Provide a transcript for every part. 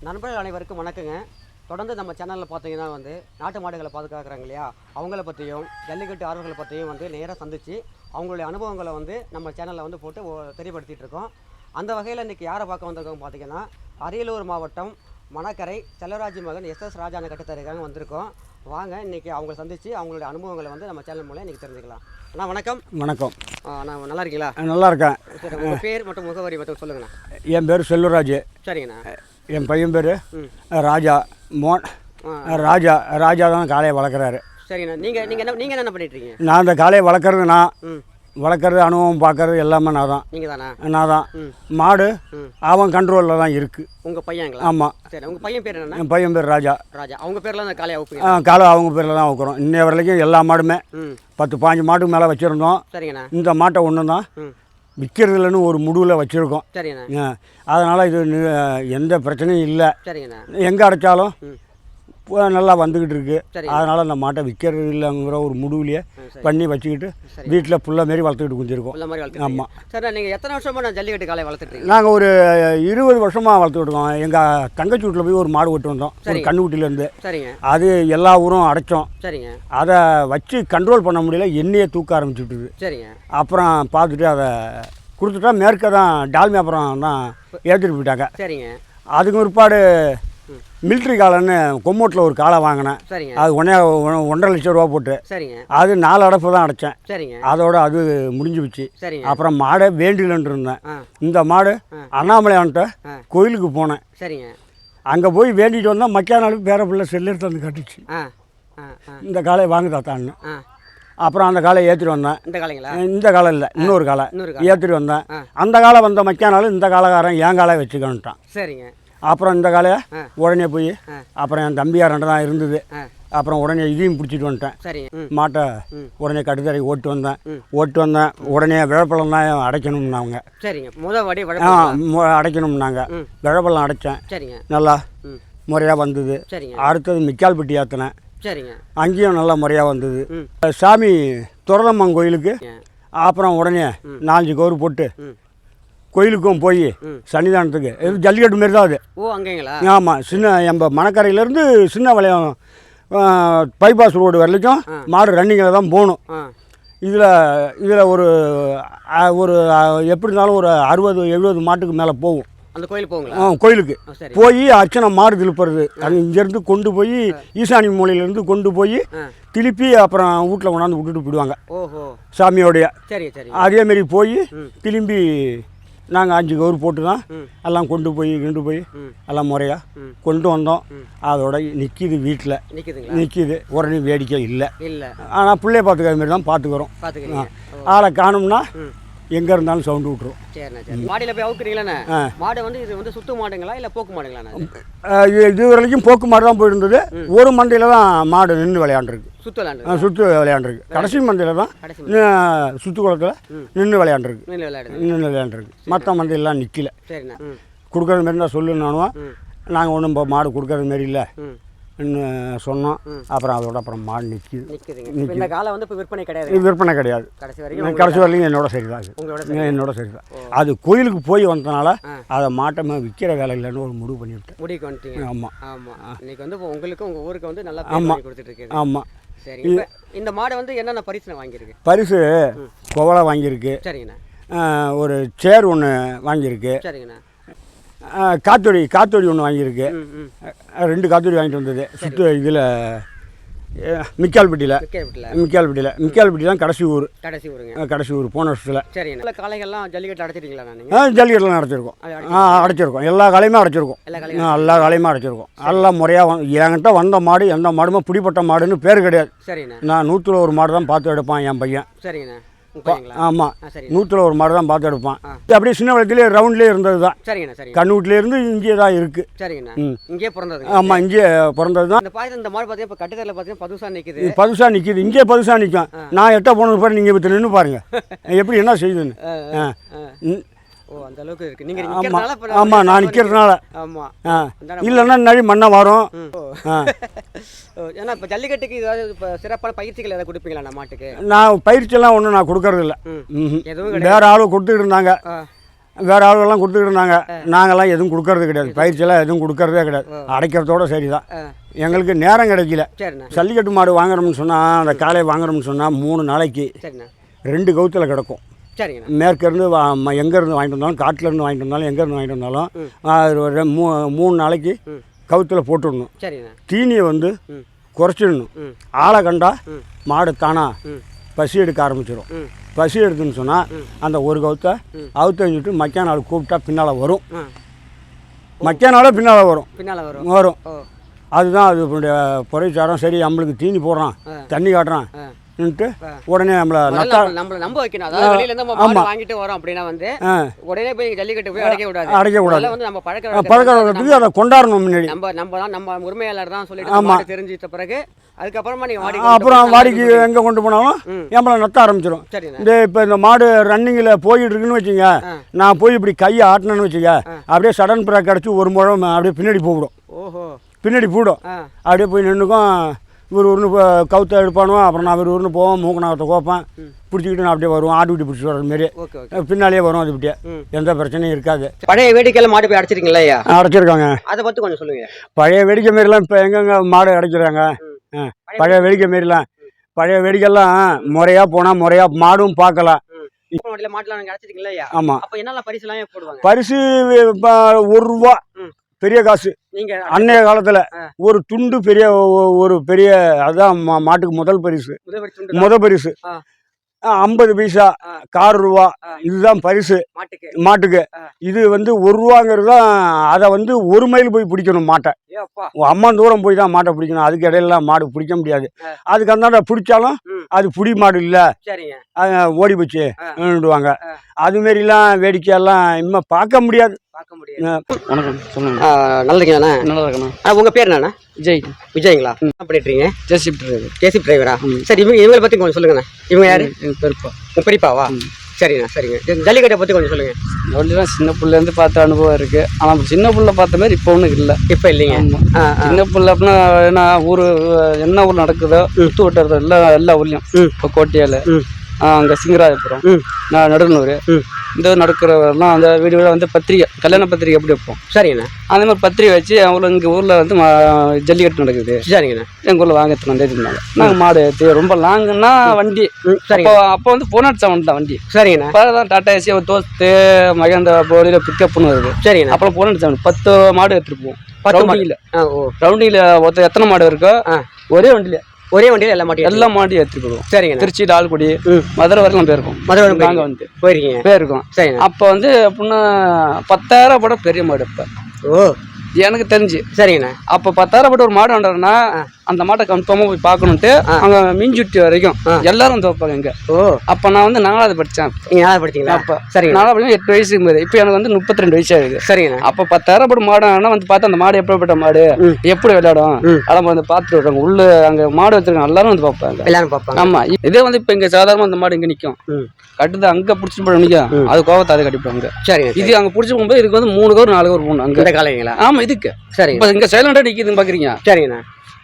நண்பர்கள் அனைவருக்கும் வணக்கங்க. தொடர்ந்து நம்ம சேனலில் பார்த்தீங்கன்னா நாட்டு மாடுகளை பாதுகாக்கிறாங்க இல்லையா, அவங்கள பற்றியும் ஜல்லிக்கட்டு ஆர்வங்களை பற்றியும் நேராக சந்தித்து அவங்களுடைய அனுபவங்களை நம்ம சேனலில் போட்டு தெரியப்படுத்திகிட்டு இருக்கோம். அந்த வகையில் இன்றைக்கி யாரை பார்க்க வந்திருக்கோம் பார்த்தீங்கன்னா, அரியலூர் மாவட்டம் மணக்கரை செல்வராஜ் மகன் எஸ் ராஜான கட்டுத்தரைக்காக வந்திருக்கோம். வாங்க இன்றைக்கி அவங்கள சந்தித்து அவங்களுடைய அனுபவங்களை நம்ம சேனல் மூலம் இன்றைக்கி தெரிஞ்சுக்கலாம். அண்ணா வணக்கம். வணக்கம். நான் நல்லா இருக்கீங்களா? நல்லா இருக்கேன். சரி, உங்கள் பேர் மற்றும் முகவரி மட்டும் சொல்லுங்கண்ணா. என் பேர் செல்வராஜ். சரிங்கண்ணா. என் பையன் பேர் ராஜா. ராஜா தான் காளையை வளர்க்குறாரு. சரிங்கண்ணா. நீங்கள் என்ன பண்ணிட்டுருக்கீங்க? நான் இந்த காளையை வளர்க்குறது அனுபவம் பார்க்குறது எல்லாமே நான் தான். நீங்கள் தானே? நான் தான். மாடு அவன் கண்ட்ரோலில் தான் இருக்குது. உங்கள் பையன்ங்களா? ஆமாம். சரி, உங்கள் பையன் பேர் என்ன? என் பையன் பேர் ராஜா. அவங்க பேரில் அந்த காளையை வைப்பீங்க? காளை அவங்க பேரில் தான் வைக்கிறோம். இன்னைய வரைக்கும் எல்லா மாடுமே 10-15 மாட்டுக்கு மேலே வச்சுருந்தோம். சரிங்கண்ணா. இந்த மாட்டை ஒன்று தான் விற்கிறதுலன்னு ஒரு முடிவில் வச்சுருக்கோம். சரிங்கண்ணா. அதனால் இது எந்த பிரச்சனையும் இல்லை. சரிங்கண்ணா. எங்கே அடைச்சாலும் நல்லா வந்துக்கிட்டு இருக்குது. அதனால் அந்த மாட்டை விற்கிறது இல்லைங்கிற ஒரு முடிவுலையே பண்ணி வச்சுக்கிட்டு வீட்டில் புள்ள மாரி வளர்த்துக்கிட்டு குஞ்சிருக்கோம். ஆமாம். சார், நீங்கள் எத்தனை வருஷமாக நான் ஜல்லிக்கட்டு காளையை வளர்த்துட்டு? நாங்கள் ஒரு 20 வருஷமாக வளர்த்துக்கிட்டு இருக்கோம். எங்கள் தங்கச்சி வீட்டில் போய் ஒரு மாடு விட்டு வந்தோம், ஒரு கண்ணுக்குட்டிலேருந்து. சரிங்க. அது எல்லா ஊரும் அடைச்சோம். சரிங்க. அதை வச்சு கண்ட்ரோல் பண்ண முடியல, எண்ணெயை தூக்க ஆரம்பிச்சுட்டுது. சரிங்க. அப்புறம் பார்த்துட்டு அதை கொடுத்துட்டா மேற்க தான் டால்மி அப்புறம் தான் ஏற்றிட்டு போயிட்டாங்க. சரிங்க. அதுக்கு பிற்பாடு மிலிட்ரி காளைன்னு கொம்மோட்டில் ஒரு காளை வாங்கினேன். சரிங்க. அது 1.5 லட்சம் ரூபா போட்டு. சரிங்க. அது 4 அடப்பு தான் அடைச்சேன். சரிங்க. அதோட அது முடிஞ்சு போச்சு. சரிங்க. அப்புறம் மாடை வேண்டிலன்னு இருந்தேன். இந்த மாடு அண்ணாமலையான்ட்ட கோயிலுக்கு போனேன். சரிங்க. அங்கே போய் வேண்டிட்டு வந்தால் மக்கா நாளுக்கு பேர பிள்ளை செல்லெடுத்து வந்து கட்டுச்சு. இந்த காளையை வாங்க தாத்தான்னு. அப்புறம் அந்த காலை ஏற்றிட்டு வந்தேன். இந்த காலை இல்லை, இன்னொரு காலை ஏற்றிட்டு வந்தேன். அந்த காலை வந்த மக்கா நாள் இந்த காலகாரன் என் காலையை வச்சுக்கணுட்டான். சரிங்க. அப்புறம் இந்த காலையை உடனே போய் அப்புறம் என் தம்பியார் 2 தான் இருந்தது. அப்புறம் உடனே இதையும் பிடிச்சிட்டு வந்துட்டேன். மாட்டை உடனே கட்டுத்தரை ஓட்டு வந்தேன். உடனே விழப்பழம் தான் அடைக்கணும்னாங்க. சரிங்க. அடைக்கணும்னாங்க. விழப்பழம் அடைச்சேன். சரிங்க. நல்லா முறையாக வந்தது. சரிங்க. அடுத்தது மிக்கால்பட்டி ஏற்றினேன். சரிங்க. அங்கேயும் நல்லா முறையாக வந்தது. சாமி துரதம்மன் கோயிலுக்கு அப்புறம் உடனே 4 கவுரு போட்டு கோயிலுக்கும் போய் சன்னிதானத்துக்கு இது ஜல்லிக்கட்டு மாரி தான் அது. ஓ, அங்கேங்களா? ஆமாம். நம்ம மணக்கரையிலேருந்து சின்ன வளையம் பைபாஸ் ரோடு வரைக்கும் மாடு ரன்னிங்கில் தான் போகணும். இதில் ஒரு எப்படி இருந்தாலும் ஒரு 60-70 மாட்டுக்கு மேலே போகும் அந்த கோயில். போங்களா? கோயிலுக்கு போய் அர்ச்சனை மாடு திருப்புறது. அது இங்கேருந்து கொண்டு போய் ஈசானி மூலையிலேருந்து கொண்டு போய் திருப்பி அப்புறம் வீட்டில் கொண்டாந்து விட்டுட்டு போயிடுவாங்க. ஓஹோ. சாமியோடைய. சரி சரி. அதேமாரி போய் திரும்பி நாங்கள் 5 கவுரு போட்டு தான் எல்லாம் கொண்டு போய் எல்லாம் முறையாக கொண்டு வந்தோம். அதோட நிற்கிது, வீட்டில் நிற்கிது. உடனே வேடிக்கை இல்லை. ஆனால் பிள்ளைய பார்த்துக்கிற மாதிரி தான் பார்த்துக்கிறோம். ஆளை காணும்னா எங்கே இருந்தாலும் சவுண்டு விட்டுரும். மாடியில் போய் அவுக்குறீங்களா? மாடு இது சுத்து மாடுங்களா இல்லை போக்கு மாடுங்களா? இது வரைக்கும் போக்கு மாடு தான் போயிருந்தது. ஒரு மந்தையில் தான் மாடு நின்று விளையாண்டுருக்கு. சுற்று விளையாண்டுருக்கு. கடைசி மந்தையில் தான் சுற்று குளத்தில் நின்று விளையாண்டுருக்கு. மற்ற மந்தையெல்லாம் நிற்கல. கொடுக்குறது மாரி தான் சொல்லுனானுவா. நாங்கள் ஒன்றும் இப்போ மாடு கொடுக்குறது மாரி இல்லை சொன்னோம். அப்புறம் மாடு நிற்கிது. இந்த காலை இப்போ விற்பனை கிடையாது. இது விற்பனை கிடையாது. கடைசி வரைக்கும் என்னோட சரி தான். அது கோயிலுக்கு போய் வந்ததுனால அதை மாட்டமாக விற்கிற வேலை இல்லைன்னு ஒரு முடிவு பண்ணிவிட்டேன். ஆமாம். இன்னைக்கு உங்களுக்கு உங்கள் ஊருக்கு நல்லா கொடுத்துட்டு இருக்கு. ஆமாம். சரி. இந்த மாடு என்னென்ன பரிசு வாங்கியிருக்கு? பரிசு கோவலை வாங்கியிருக்கு. சரிங்கண்ணா. ஒரு சேர் ஒன்று வாங்கியிருக்கு. சரிங்கண்ணா. காத்தொடி ஒன்று வாங்கியிருக்கு. 2 காத்தொடி வாங்கிட்டு வந்தது. இதில் மிக்கால்பட்டி தான் கடைசி ஊர் போன வருஷத்தில். சரி. காளைகள்லாம் ஜல்லிக்கட்டு அடைச்சிட்டீங்களா? ஜல்லிக்கட்டுலாம் அடைச்சிருக்கோம். எல்லா காலையுமே அடைச்சிருக்கோம். எல்லாம் முறையாக என்கிட்ட வந்த மாடு எந்த மாடுமே பிடிப்பட்ட மாடுன்னு பேர் கிடையாது. சரிண்ணா. நான் 100ல் 1 மாடு தான் பார்த்து எடுப்பான் என் பையன். சரிங்கண்ணா. ஆமாம். 100ல் 1 மாடு தான் பார்த்து எடுப்பான். அப்படியே சின்ன வயசுலேயே ரவுண்ட்லேயே இருந்தது தான். கண்ணுட்டிலேருந்து இங்கே தான் இருக்குது. சரிங்கண்ணா. இங்கே பிறந்தது? ஆமாம், இங்கே பிறந்தது தான். இந்த மாடு பார்த்தீங்கன்னா கட்டுத்தரில் பார்த்தீங்கன்னா பதுசாக நிற்கிது. இங்கே பதுசாக நிற்கும். நான் எட்ட போனது பாரு, நீங்கள் இப்போ நின்று பாருங்க எப்படி என்ன செய்யுதுன்னு. ஓ, அந்த அளவுக்கு இருக்கு. நீங்க நிக்கிறதுனால ஆமா, நான் நிக்கிறதுனால. ஆமா. இல்லன்னா நடி மண்ணை வரும். ஏன்னா இப்ப ஜல்லிக்கட்டுக்கு ஏதாவது இப்ப சிறப்பான பயிற்சிகள் ஏதாவது கொடுப்பீங்களா நம்ம மாட்டுக்கு? நான் பயிற்சி எல்லாம் ஒன்றும் நான் கொடுக்கறது இல்லை. வேற ஆளு கொடுத்துட்டு இருந்தாங்க. வேறு ஆளுகள்லாம் கொடுத்துக்கிட்டு இருந்தாங்க. நாங்கள்லாம் எதுவும் கொடுக்கறது கிடையாது, பயிற்சியெல்லாம் எதுவும் கொடுக்கறதே கிடையாது. அடைக்கிறதோட சரி தான். எங்களுக்கு நேரம் கிடைக்கல. ஜல்லிக்கட்டு மாடு வாங்குறோம்னு சொன்னால், அந்த காளையை வாங்குறோம்னு சொன்னால் 3 நாளைக்கு 2 கவுத்தில் கிடக்கும். மேற்கேருந்து எங்கேருந்து வாங்கிட்டு வந்தாலும், காட்டிலேருந்து வாங்கிட்டு வந்தாலும், எங்கேருந்து வாங்கிட்டு வந்தாலும் 3 நாளைக்கு கவுத்தில் போட்டுடணும். தீனியை வந்து குறைச்சிடணும். ஆளை கண்டா மாடு தானா பசி எடுக்க ஆரம்பிச்சிடும். பசி எடுத்துன்னு சொன்னால் அந்த ஒரு கவுத்தை அவுத்து வச்சுட்டு மக்கா நாள் கூப்பிட்டா பின்னால் வரும். மக்கா நாளே பின்னால் வரும். அதுதான் அது பொறைச்சாரம். சரி, நம்மளுக்கு தீனி போடுறான், தண்ணி காட்டுறான், உடனே நம்மளை நம்ப வைக்கணும். அதாவது வெளியில இருந்து நம்ம வாங்கிட்டு வரோம் அப்படின்னா வந்து உடனே போய் ஜல்லிக்கட்டு போய் அடைக்க கூடாது. வந்து நம்ம பழக்கத்துக்கு அதை கொண்டாடணும். முன்னாடி நம்ம உரிமையாளர் தான் சொல்லிட்டு தெரிஞ்சிட்ட பிறகு அதுக்கப்புறமா நீங்க அப்புறம் வாடிக்கு எங்கே கொண்டு போனாலும் நம்மளை நத்த ஆரம்பிச்சிடும். இப்போ இந்த மாடு ரன்னிங்கில் போயிட்டு இருக்குன்னு வச்சுங்க, நான் போய் இப்படி கையை ஆட்டினேன்னு வச்சுக்க, அப்படியே சடன் பிரேக் அடிச்சு ஒரு முழம் அப்படியே பின்னாடி போடும். பின்னாடி போடும். அப்படியே போய் நின்றுக்கும். இவர் ஒன்று கவுத்தை எடுப்பானுவோம். அப்புறம் நான் இவர் ஒன்று போவோம், மூக்கநாகத்தை கோப்பேன், பிடிச்சிக்கிட்டு நான் அப்படியே வருவோம். ஆட்டு விட்டு பிடிச்சி வர்ற மாரி பின்னாலேயே வரும். அது இப்படியே எந்த பிரச்சனையும் இருக்காது. பழைய வேடிக்கையில் மாடு போய் அடைச்சிருக்கீங்களா? அடைச்சிருக்காங்க. அதை பற்றி கொஞ்சம் சொல்லுங்க. பழைய வேடிக்கை மாரிலாம் இப்போ எங்கெங்க மாடு அடைக்கிறாங்க? பழைய வேடிக்கை மாரிலாம் பழைய வேடிக்கைலாம் முறையாக போனால் முறையாக மாடும் பார்க்கலாம். ஆமாம். பரிசு 1 ரூபா பெரிய காசு. அன்னைய காலத்துல ஒரு துண்டு பெரிய அதான் மாட்டுக்கு முதல் பரிசு. 50 பைசா, 1/4 ரூபா, இதுதான் பரிசு மாட்டுக்கு. இது வந்து 1 ரூபாங்கிறது தான். அதை வந்து 1 மைல் போய் பிடிக்கணும் மாட்டை. அம்மா தூரம் போய் தான் மாட்டை பிடிக்கணும். அதுக்கு இடையில மாடு பிடிக்க முடியாது. அதுக்கு அந்தாண்ட பிடிச்சாலும் அது புடி மாடு இல்லை, ஓடி போச்சு வாங்க. அது மாரிலாம் வேடிக்கையெல்லாம் இன்னும் பார்க்க முடியாது. வணக்கம், சொல்லுங்க. நல்லா இருக்கீங்களா? நல்லா இருக்கணும். உங்க பேர் என்னண்ணா? விஜய்ங்களா? என்ன பண்ணிட்டுறீங்க? ஜேசிபி டிரைவரா? சரி, இவங்களை பற்றி கொஞ்சம் சொல்லுங்கண்ணா. இவங்க யாரு? பெரியப்பாவா? சரிண்ணா, சரிங்க. ஜல்லிக்கட்டை பற்றி கொஞ்சம் சொல்லுங்க. ஜல்லிலாம் சின்ன பிள்ளைலேருந்து பார்த்த அனுபவம் இருக்கு. ஆனால் சின்ன பிள்ளை பார்த்த மாதிரி இப்போ ஒன்றும் இல்லை. இப்போ இல்லைங்க. சின்ன பிள்ளை அப்படின்னா ஊர் என்ன ஊர் நடக்குதோ சுற்று வட்டாரது எல்லா ஊர்லையும். இப்போ கோட்டையால், அங்கே சிங்கராஜபுரம், நான் நடுநூறு, இந்த நடக்கிறவரெல்லாம் அந்த வீடுகளில் வந்து பத்திரிக்கை, கல்யாண பத்திரிக்கை எப்படி வைப்போம். சரிங்கண்ணா. அந்த மாதிரி பத்திரிக்கை வச்சு அவங்கள எங்கள் ஊரில் வந்து ஜல்லிக்கட்டு நடக்குது. சரிங்கண்ணா. எங்கள் ஊரில் வாங்கத்துக்கு வந்ததுனால நாங்கள் மாடு ஏற்றி ரொம்ப லாங்குன்னா வண்டி. அப்போ வந்து போனாட் செவன் தான் வண்டி. சரிங்கண்ணா. இப்போ தான் டாட்டா ஏசி, தோஸ்து, மகேந்திரா போலியில் பிக்கப்னு வருது. சரிங்கண்ணா. அப்புறம் போனாட் செவன் 10 மாடு எடுத்துகிட்டு போவோம். ரவுண்டிங்கில் ஒருத்தர் எத்தனை மாடு இருக்கோ ஒரே வண்டியில் எல்லா மாட்டையும் எடுத்துட்டு போடுவோம். சரிங்க. திருச்சி, லால்குடி, மதுரை வரைக்கும் போயிருக்கோம். நாங்கள் வந்து போயிருக்கோம். சரி. அப்போ வந்து அப்படின்னா 10,000 போட பெரிய மாடு. இப்போ எனக்கு தெரிஞ்சு. சரிங்கண்ணா. அப்போ 10,000 போட்டு ஒரு மாடு வாண்டோம்னா அந்த மாட்டை கன்ஃபார்மாக போய் பார்க்கணுன்ட்டு அங்கே மிஞ்சுட்டி வரைக்கும் எல்லாரும் தோப்பாங்க இங்கே. அப்போ நான் வந்து 4வது படித்தேன். நீங்கள் படித்தீங்களா? அப்போ சரி, 4வது படிக்கும் 8 வயசுக்கு போது. இப்போ எனக்கு வந்து 32 வயசு ஆகுது. சரிங்க. அப்போ 10,000 போட்டு மாடு ஆனால் வந்து பார்த்தா அந்த மாடு எப்படிப்பட்ட மாடு, எப்படி விளையாடும் அதெல்லாம் வந்து பார்த்துட்டு வருவாங்க. உள்ள அங்கே மாடு வச்சிருக்காங்க, எல்லாரும் வந்து பார்ப்பாங்க. ஆமாம். இதே வந்து இப்போ இங்கே சாதாரணமாக அந்த மாடு இங்கே நிற்கும், கட்டுது அங்கே பிடிச்சிட்டு போய் நிற்கும். அது கோவத்தை அதை கட்டிப்பாங்க. சரி. இது அங்கே பிடிச்சி போகும்போது இதுக்கு வந்து 3 கவர் 4 கவர் போகணும் அங்கே காலைங்களா? ஆமாம். இதுக்கு சரி. இப்போ இங்கே சைலண்டாக நிற்கிதுன்னு பார்க்குறீங்க. சரிங்கண்ணா.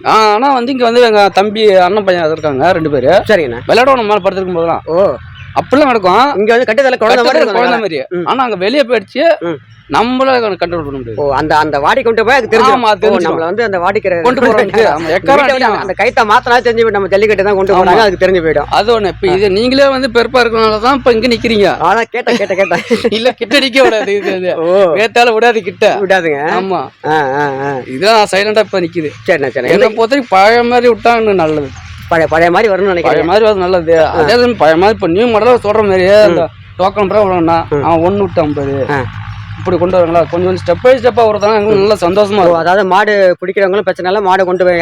ஆனால் வந்து இங்கே வந்து எங்கள் தம்பி அண்ணன் பையன் இருக்காங்க 2 பேர். சரிங்கண்ணா. விளையாடுவோம் மேலே படுத்துருக்கும் போதெல்லாம் அப்படிலாம் நடக்கும். இங்கே வந்து கட்டுதல குழந்தை மாதிரி. ஆனால் அங்கே வெளியே போயிடுச்சு, நம்மள கண்ட்ரோல் பண்ண முடியாது. அந்த வாடி கொண்டு போய் நம்மள வந்து அந்த வாடிக்கிற கொண்டு போறதுக்கு அந்த கைத்தை மாத்தினா தெரிஞ்சு நம்ம ஜல்லிக்கட்டு தான் கொண்டு போறாங்க, அதுக்கு தெரிஞ்சு போயிடும். அது ஒண்ணு. இப்ப இது நீங்களே வந்து பெருப்பா இருக்கனாலதான் இப்ப இங்க நிக்கிறீங்க. ஆனா கேட்ட இல்ல கிட்ட நிக்க விடாது. இது வேத்தால விடாதுங்க. ஆமா. இதுதான் சைலண்டா இப்ப நிக்குது. சரி சரி. என்ன பொறுத்தவரைக்கும் பழைய மாதிரி விட்டா இன்னும் நல்லது. பழைய மாதிரி வரணும்னு நினைக்கிறேன். பழைய மாதிரி வரது நல்லது. அதே பழைய மாதிரி இப்ப நியூ மாடலா சொல்ற மாதிரி அந்த டோக்கன் விடணும்னா அவன் 1 விட்டு 50 இப்படி கொண்டு வரங்களா? கொஞ்சம் ஸ்டெப் பை ஸ்டெப்பா வரதான் எங்களுக்கு நல்லா சந்தோஷமா இருக்கும். அதாவது மாடு பிடிக்கிறவங்களும் பிரச்சனை இல்லை, மாடு கொண்டு போய்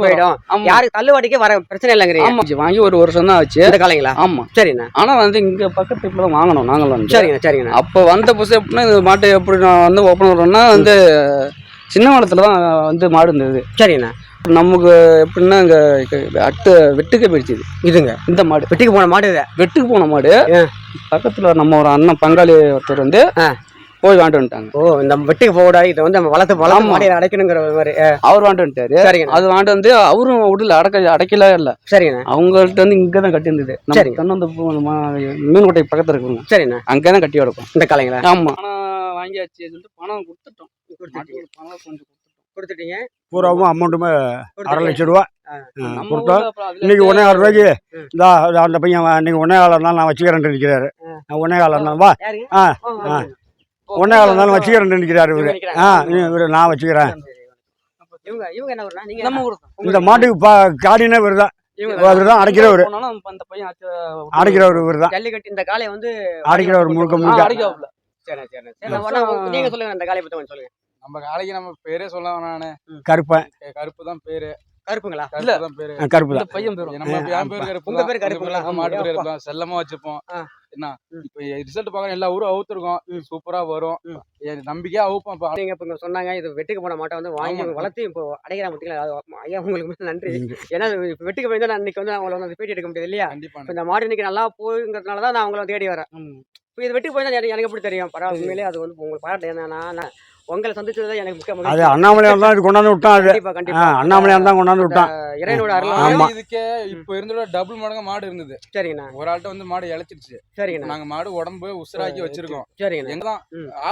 போயிடும். யாருக்கு தள்ளுவாடிக்கு வர பிரச்சனை இல்லைங்கிறீங்க. ஆமா. வாங்கி 1 வருஷம் தான் ஆச்சு. இந்த காலைங்களா? ஆமா. சரிண்ணா. ஆனா வந்து இங்க பக்கத்து இப்ப தான் வாங்கணும் நாங்களும் வந்து. சரிங்க சரிங்கண்ணா. அப்போ வந்த புதுசு எப்படின்னா இந்த மாட்டை எப்படி நான் வந்து ஓப்பன் பண்ணுறோம்னா வந்து சின்ன வளத்துல தான் வந்து மாடு இருந்தது. சரிண்ணா. நமக்கு எப்படின்னா இங்க வெட்டுக்கு போயிடுச்சு இதுங்க. இந்த மாடு வெட்டுக்கு போன மாடு பக்கத்துல நம்ம ஒரு அண்ணன் பங்காளி ஒருத்தர் வந்து போய் வாங்கிட்டு வந்துட்டாங்க. ஓ இந்த வெட்டுக்கு போட இதை வந்து நம்ம வளர்த்து மாடியில் அடைக்கணுங்கிற மாதிரி அவர் வாங்கிட்டு வந்துட்டாரு. சரிங்க. அது வாங்கிட்டு வந்து அவரும் விடல, அடைக்கல இல்ல. சரிங்க. அவங்கள்ட்ட வந்து இங்கதான் கட்டி இருந்தது. தென்னந்த மீன்கொட்டை பக்கத்துல இருக்குங்க. சரிண்ணா. அங்கதான் கட்டி கிடக்கும் இந்த காலைங்களா? ஆமா. பணம் வாங்கியாச்சு சொல்லிட்டு பணம் கொடுத்துட்டோம். பணம் கொஞ்சம் கொடுத்துட்டீங்க. பூராவும் அமௌண்ட்டுமே 1.5 லட்சம் ரூபா கொடுத்தோம். இன்னைக்கு 1.5 ரூபாய்க்கு இந்த அந்த பையன் இன்னைக்கு 1.5 இருந்தாலும் நான் வச்சுக்கிறேன் நிற்கிறாரு. 1.5 இருந்தாலும் வா 1.5 இருந்தாலும் வச்சுக்கிறேன் நிற்கிறாரு இவரு. இவரு நான் வச்சுக்கிறேன். இவங்க என்ன ஊர்னா? நீங்க நம்ம ஊர். இந்த மாட்டுக்கு காடினே இவர் தான். இவர் தான் அடைக்கிறவர். அடைக்கிறவர் இவர் தான். ஜல்லிக்கட்டு இந்த காலை வந்து அடைக்கிறவர் முழுக்க. சரி சரி. நீங்க சொல்லுங்க அந்த காலை பத்தி சொல்லுங்க. நம்ம காலைக்கு நம்ம பேரே சொல்ல நானு கருப்பன். கருப்பு தான் பேரு. கருப்புங்களா? கருப்பு தான் பையன் பேரு. நம்ம என் பேரு கருப்பு. உங்க பேரு கருப்புங்களா? மாட்டு பேரு இருப்போம், செல்லமா வச்சுப்போம். என்ன இப்ப ரிசல்ட் பாக்குறோம், எல்லா ஊரும் அவுத்துருக்கோம், சூப்பரா வரும், நம்பிக்கையா அவுப்போம். நீங்க இப்ப சொன்னாங்க இது வெட்டுக்கு போன மாட்டை வந்து வாங்கி வளர்த்து இப்போ அடைக்கிற பார்த்தீங்களா? ஐயா உங்களுக்கு நன்றி. ஏன்னா வெட்டுக்கு போய் நான் இன்னைக்கு வந்து அவங்கள வந்து பேட்டி எடுக்க முடியாது இல்லையா? இந்த மாடு இன்னைக்கு நல்லா போகுங்கிறதுனால தான் நான் அவங்கள தேடி வரேன். இப்போ இது வெட்டுக்கு போய் தான் எனக்கு எப்படி தெரியும்? பரவாயில்ல, உண்மையிலே அது வந்து உங்களுக்கு பாராட்டு. ஏன்னா உங்களை சந்திச்சது எனக்கு முக்கிய. அது அண்ணாமலையார் தான் இது கொண்டாந்து விட்டான். அது கண்டிப்பா அண்ணாமலையார் தான் கொண்டாந்து விட்டான். இறைவனோட அருள். இதுக்கே இப்ப இருந்தோட டபுள் மடங்கு மாடு இருந்தது. சரிங்கண்ணா. ஒரு ஆள்கிட்ட வந்து மாடு இழைச்சிருச்சு. சரிங்கண்ணா. நாங்க மாடு உடம்பு உசுராக்கி வச்சிருக்கோம். சரிங்கண்ணா. எங்கதான்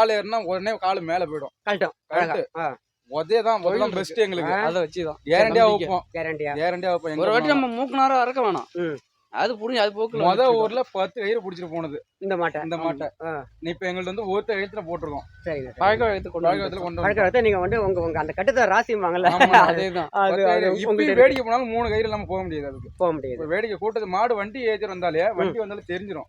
ஆள் ஏறினா உடனே காலு மேல போயிடும். கரெக்ட். ஒதேதான் பெஸ்ட் எங்களுக்கு. அதை வச்சுதான் கேரண்டியா வைப்போம். கேரண்டியா வைப்போம். ஒரு வாட்டி நம்ம மூக்குனாரம் அறக்க வேணாம். அது புரிஞ்சு அது போக்கு. முத ஊர்ல 10 கயிறு பிடிச்சிட்டு போனது இந்த மாட்டை. இப்ப எங்கள்ட்ட வந்து ஒருத்தர் கயித்துல போட்டிருக்கோம். சரிங்க. பழக்க வயத்துல நீங்க வந்து உங்க அந்த கட்டத்தை ராசிவாங்கல்ல, அதேதான். இப்ப வேடிக்கை போனாலும் 3 கயிறு இல்லாம போக முடியாது. அதுக்கு போக முடியாது. வேடிக்கை கூட்டது மாடு வண்டி ஏற்றி வந்தாலே வண்டி வந்தாலும் தெரிஞ்சிடும்.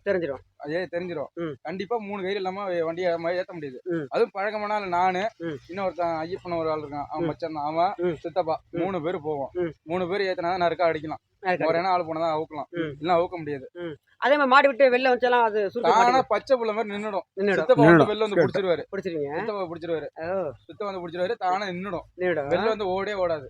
கண்டிப்பா 3 கயிறு இல்லாம வண்டியை ஏத்த முடியாது. அதுவும் பழக்கமானால நானு இன்னொருத்தன் ஐயப்பன் ஒரு ஆள் இருக்கான், அவன் மச்சான், அவன் சித்தப்பா, 3 பேர் போவோம். 3 பேர் ஏத்தினா நறுக்கா அடிக்கலாம். ஒரு ஆள் போனதான் அவுக்கலாம், இல்ல அவுக்க முடியாது. அதே மாதிரி மாடு விட்டு வெளில வச்சாலும் அது ஆனா பச்சை புள்ள மாதிரி நின்னுடும். சித்தப்பா வந்து வெளில வந்து பிடிச்சிருவாரு. சித்தப்பா வந்து பிடிச்சிருவாரு. தானே நின்னுடும். வெளில வந்து ஓடே ஓடாது.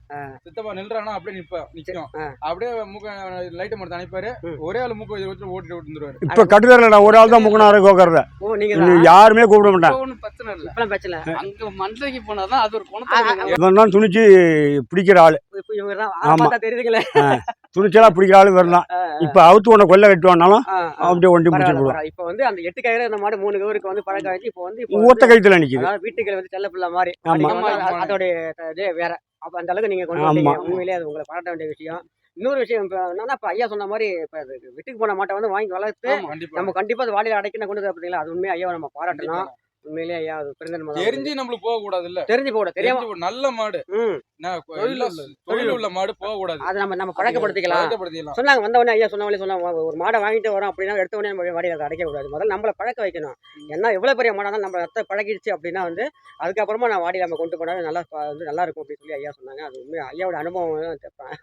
சித்தப்பா நில்றானா அப்படியே நிக்கும். அப்படியே மூக்க லைட் மட்டும் அனுப்பாரு. ஒரே ஆள் மூக்க வச்சு ஓட்டிட்டு வந்துருவாரு. இப்ப கட்டுதல ஒரு ஆள் தான் மூக்கனாரு கோக்கறத. யாருமே கூப்பிட மாட்டாங்க. ஒன்னும் பிரச்சனை இல்ல. அங்க மண்டைக்கு போனாதான் அது ஒரு குணத்தை. இவன் தான் துணிச்சு பிடிக்கிற ஆளு. தெரியுதுங்களே, துணிச்சலா பிடிக்கிற ஆளு வரலாம். இப்ப அவுத்து உன்னை கொல்ல கட்டுவானாலும் அப்படியே ஒண்டி பிடிச்சிட்டு போடுவான். இப்ப வந்து அந்த 8 கயிறு அந்த மாடு 3 கயிறுக்கு வந்து பழக்க வச்சு இப்போ வந்து ஒத்த கயித்துல நிக்குது. வீட்டுக்கு வந்து செல்ல பிள்ளை மாதிரி. அதோட வேற அப்ப அந்த அளவுக்கு நீங்க கொண்டு வந்தீங்க. உண்மையிலேயே அது உங்களை பாராட்ட வேண்டிய விஷயம். இன்னொரு விஷயம் என்னன்னா, இப்ப ஐயா சொன்ன மாதிரி இப்ப வீட்டுக்கு போன மாட்டை வந்து வாங்கி வளர்த்து நம்ம கண்டிப்பா அது வாடியில அடைக்கணும் கொண்டு அப்படிங்களா, அது உண்மையா ஐயாவை நம்ம பாராட்டணும். உண்மையிலேயே ஐயா அது தெரிஞ்சு நம்மளுக்கு போக கூடாது. இல்ல தெரிஞ்சு போட தெரியாம நல்ல மாடு, தொழில் உள்ள மாடு போக கூடாது. அது நம்ம பழக்கப்படுத்திக்கலாம். சொன்னாங்க வந்த உடனே ஐயா சொன்ன சொன்னாங்க, ஒரு மாடை வாங்கிட்டு வரோம் அப்படின்னா எடுத்த உடனே நம்ம வாடியில் அடைக்க கூடாது. முதல்ல நம்மளை பழக்க வைக்கணும். ஏன்னா எவ்வளவு பெரிய மாடா நம்ம ரத்த பழகிடுச்சு அப்படின்னா வந்து அதுக்கப்புறமா நான் வாடியில் நம்ம கொண்டு போனாலும் நல்லா வந்து நல்லா இருக்கும் அப்படின்னு சொல்லி ஐயா சொன்னாங்க. அது உண்மையா ஐயாவோட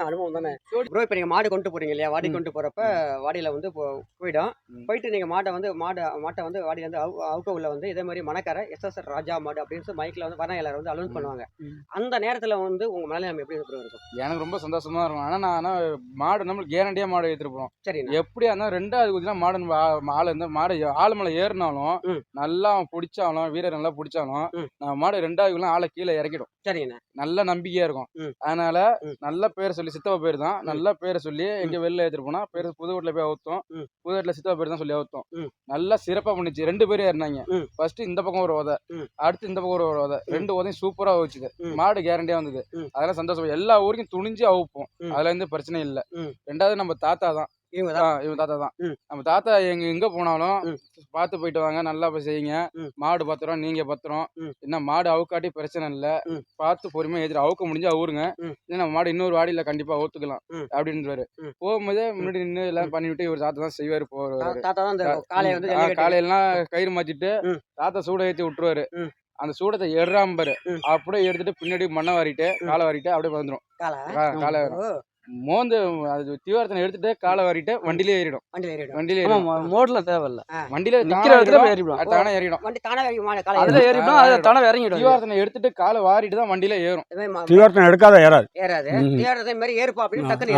அனுபவம் தானே. ப்ரோ, இப்போ நீங்க மாடு கொண்டு போறீங்க இல்லையா, வாடி கொண்டு போறப்ப வாடியில வந்து போயிட்டு நீங்க மாட்டை வந்து வாடியில வந்து அவுக்க உள்ள வந்து இதே மாதிரி மணக்கார SSR ராஜா மாடு அப்படின்னு சொல்லி மைக்ல வந்து வர எல்லாரும் வந்து அலௌன்ஸ் பண்ணுவாங்க. அந்த நேரத்துல வந்து உங்க மனநிலை எப்படி இருக்கும்? எனக்கு ரொம்ப சந்தோஷமா இருக்கும். ஆனா மாடு நம்மளுக்கு கேரண்டியா மாடு எடுத்துட்டு போறோம். சரி. எப்படியா இருந்தாலும் 2வது குதிரை மாடு ஆளு மேல ஏறினாலும் நல்லா பிடிச்சாலும், வீரர் நல்லா பிடிச்சாலும் நம்ம மாடு 2வது ஆளை கீழே இறக்கிடும். சரிங்க. நல்ல நம்பிக்கையா இருக்கும். அதனால நல்ல பேரை சொல்லி, சித்தப்பா பேர் தான், நல்ல பேரை சொல்லி எங்க வெளில ஏத்துட்டு போனா பேரு புதுவீட்டுல போய் அவுத்தோம். புதுவீட்டுல சித்தப்பா பேர் தான் சொல்லி அவுத்தோம். நல்லா சிறப்பா பண்ணிச்சு. 2 பேரும் ஏறினாங்க. ஃபர்ஸ்ட் இந்த பக்கம் ஒரு உதை, அடுத்து இந்த பக்கம் ஒரு உதை, 2 உதையும் சூப்பரா வச்சுது. மாடு கேரண்டியா வந்தது. அதெல்லாம் சந்தோஷம். எல்லா ஊருக்கும் துணிஞ்சு அவுப்போம். அதுல இருந்து பிரச்சனை இல்லை. 2வது நம்ம தாத்தா தான். இவங்க தாத்தா தான். நம்ம தாத்தா எங்க போனாலும் பார்த்து போயிட்டு வாங்க, நல்லா போய் செய்யுங்க, மாடு பத்திரம், நீங்க பத்திரம், என்ன மாடு அவுக்காட்டி பிரச்சனை இல்ல, பார்த்து பொறுமையா ஏற்றி அவுக்க முடிஞ்சா ஊருங்க, நம்ம மாடு இன்னொரு வாடியில கண்டிப்பா அவுத்துக்கலாம் அப்படின்னு போகும்போதே முன்னாடி நின்று எல்லாம் பண்ணிவிட்டு இவர் தாத்தா தான் செய்வாரு. போவாரு காலையெல்லாம் கயிறு மாத்திட்டு தாத்தா சூட ஏற்றி விட்டுருவாரு. அந்த சூடத்தை எடுறாம்பரு அப்படியே எடுத்துட்டு பின்னாடி மண்ணை வாரிட்டு காலை வாரிட்டு அப்படியே வந்துடும். காலை மோந்து அது தீவிரத்தனை எடுத்துட்டு காலை வாரிட்டு வண்டியிலே ஏறிடும். வண்டியிலே மோட்ல தேவையில்ல, வண்டியில நிக்கிற இடத்துல ஏறிடும், தானே ஏறிடும். அதுல ஏறிடும், அது தானே இறங்கிடும். தீவிரத்தனை எடுத்துட்டு காலை வாரிட்டு தான் வண்டியில ஏறும். தீவிரத்தனை எடுக்காத ஏறாது.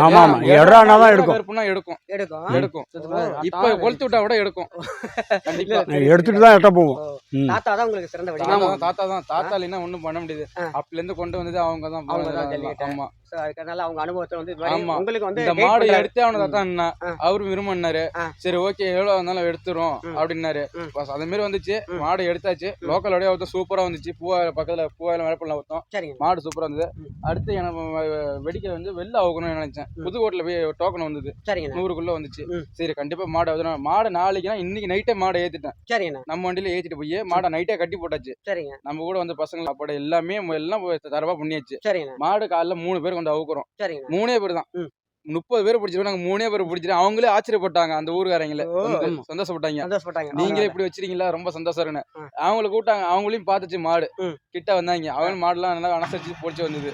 ஆமா ஆமா, ஏறானா தான் எடுக்கும். எடுக்கும். இப்ப கொளுத்து விட்டா கூட எடுக்கும். எடுத்துட்டு தான் எட்ட போவோம். தாத்தா தான் உங்களுக்கு சிறந்த வழி. தாத்தா இல்லைன்னா ஒண்ணும் பண்ண முடியாது. அப்பல இருந்து கொண்டு வந்தது அவங்க தான். ஆமா, அதனால அவங்க அனுபவத்தை வந்து ஆமா. உங்களுக்கு வந்து இந்த மாடு எடுத்தே அவனுக்கு தான் அவரும் விரும்பினாரு. சரி ஓகே, எவ்வளவு வந்தாலும் எடுத்துரும் அப்படின்னாரு. அதே மாதிரி வந்துச்சு, மாடு எடுத்தாச்சு. லோக்கலோடய ஊத்தம் சூப்பரா வந்துச்சு. பக்கத்துல பூவாயில மழைப்பெல்லாம் ஊத்தம், மாடு சூப்பரா இருந்தது. அடுத்து எனக்கு வெடிக்க வந்து வெளில ஆகணும்னு நினைச்சேன். புதுக்கோட்டையில போய் டோக்கன் வந்தது, 100க்குள்ள வந்துச்சு. சரி கண்டிப்பா மாடு ஆகுது. மாடு நாளைக்குனா இன்னைக்கு நைட்டே மாடை ஏத்திட்டேன். நம்ம வண்டியில ஏத்திட்டு போய் மாடை நைட்டே கட்டி போட்டாச்சு. நம்ம கூட வந்து பசங்க சாப்பாடு எல்லாமே எல்லாம் தரவா பண்ணியாச்சு. மாடு காலைல 3 பேர் வந்து அவுக்குறோம். 3 பேர் தான், 30 பேர் பிடிச்சிருக்கோம். நாங்க 3 பேர் பிடிச்சிட்டு அவங்களே ஆச்சரியப்பட்டாங்க. அந்த ஊருக்காரங்களே சந்தோஷப்பட்டாங்க. நீங்களே இப்படி வச்சிருக்கீங்களா, ரொம்ப சந்தோஷம். அவங்களை கூட்டாங்க, அவங்களையும் பார்த்துச்சு. மாடு கிட்ட வந்தாங்க, அவங்க மாடுலாம் நல்லா அனுசரிச்சு பொடிச்சு வந்தது.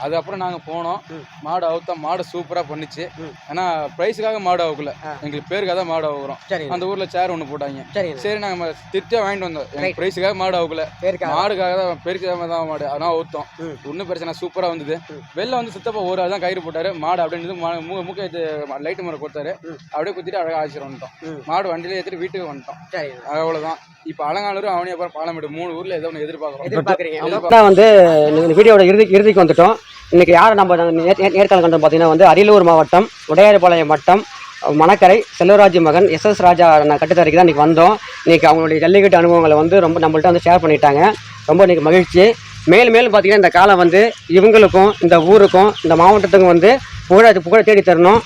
அதுக்கப்புறம் நாங்க போனோம், மாடு அவுத்தா. மாடு சூப்பரா பண்ணுச்சு. ஆனா பிரைஸுக்காக மாடு அவுக்கல, எங்களுக்கு பேருக்காக தான் மாடு அவுக்குறோம். அந்த ஊர்ல சேர் ஒண்ணு போட்டாங்க. சரி நாங்க திருப்தியா வாங்கிட்டு வந்தோம். எங்களுக்கு பிரைஸுக்காக மாடு அவுக்கல, மாடுக்காக தான், பேருக்காக தான் மாடு. அதனால அவுத்தோம். ஒன்னும் பிரச்சனை, சூப்பரா வந்தது. வெளில வந்து சித்தப்பா ஒரு ஆள் தான் கயிறு போட்டாரு. மாடு அப்படின்னு மூக்க லைட் முறை கொடுத்தாரு. அப்படியே குத்திட்டு அழகா ஆச்சிரம் வந்துட்டோம். மாடு வண்டியில ஏற்றிட்டு வீட்டுக்கு வந்துட்டோம். அவ்வளவுதான். இப்ப அலங்கானூர், அவனியாபுரம், பாலமேடு 3 ஊர்ல ஏதோ ஒன்று எதிர்பார்க்குறோம். வந்து இந்த வீடியோட இறுதிக்கு வந்துட்டோம். இன்னைக்கு யாரை நம்ம நேர்காணல் கண்டோம் பார்த்தீங்கன்னா வந்து அரியலூர் மாவட்டம் உடையார்பாளையம் வட்டம் மணக்கரை செல்வராஜ் மகன் எஸ் ராஜா கட்டுத்தரைக்கு தான் இன்றைக்கி வந்தோம். இன்றைக்கி அவங்களுடைய ஜல்லிக்கட்டு அனுபவங்களை வந்து ரொம்ப நம்மள்ட்ட வந்து ஷேர் பண்ணிட்டாங்க. ரொம்ப இன்றைக்கி மகிழ்ச்சி. மேலும் பார்த்தீங்கன்னா இந்த காலம் வந்து இவங்களுக்கும் இந்த ஊருக்கும் இந்த மாவட்டத்துக்கும் வந்து புகழ தேடி தரணும்.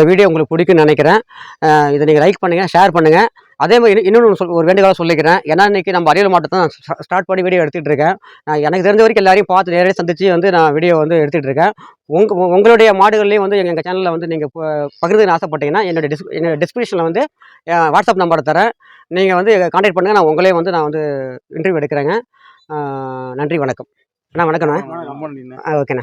வீடியோ உங்களுக்கு பிடிக்கும்னு நினைக்கிறேன். இதை நீங்கள் லைக் பண்ணுங்கள், ஷேர் பண்ணுங்கள். அதே மாதிரி இன்னொன்று ஒரு வேண்டுகோளாக சொல்லிக்கிறேன். ஏன்னா இன்றைக்கி நம்ம அரியலூர் மாவட்டத்தை நான் ஸ்டார்ட் பண்ணி வீடியோ எடுத்துகிட்டு இருக்கேன். நான் எனக்கு தெரிஞ்ச வரைக்கும் எல்லாரையும் பார்த்து நேரடியாக சந்தித்து வந்து நான் வீடியோ வந்து எடுத்துகிட்டு இருக்கேன். உங்களுடைய மாடுகள்லேயும் வந்து எங்கள் சேனலில் வந்து நீங்கள் பகிர்ந்துன்னு ஆசைப்பட்டீங்கன்னா என்னோட டிஸ்கிரிப்ஷனில் வந்து வாட்ஸ்அப் நம்பர் தரேன். நீங்கள் வந்து கான்டாக்ட் பண்ணுங்கள். நான் உங்களே வந்து நான் வந்து இன்டர்வியூ எடுக்கிறேங்க. நன்றி, வணக்கம். வணக்கண்ணா. ரொம்ப நன்றி. ஓகேண்ணா.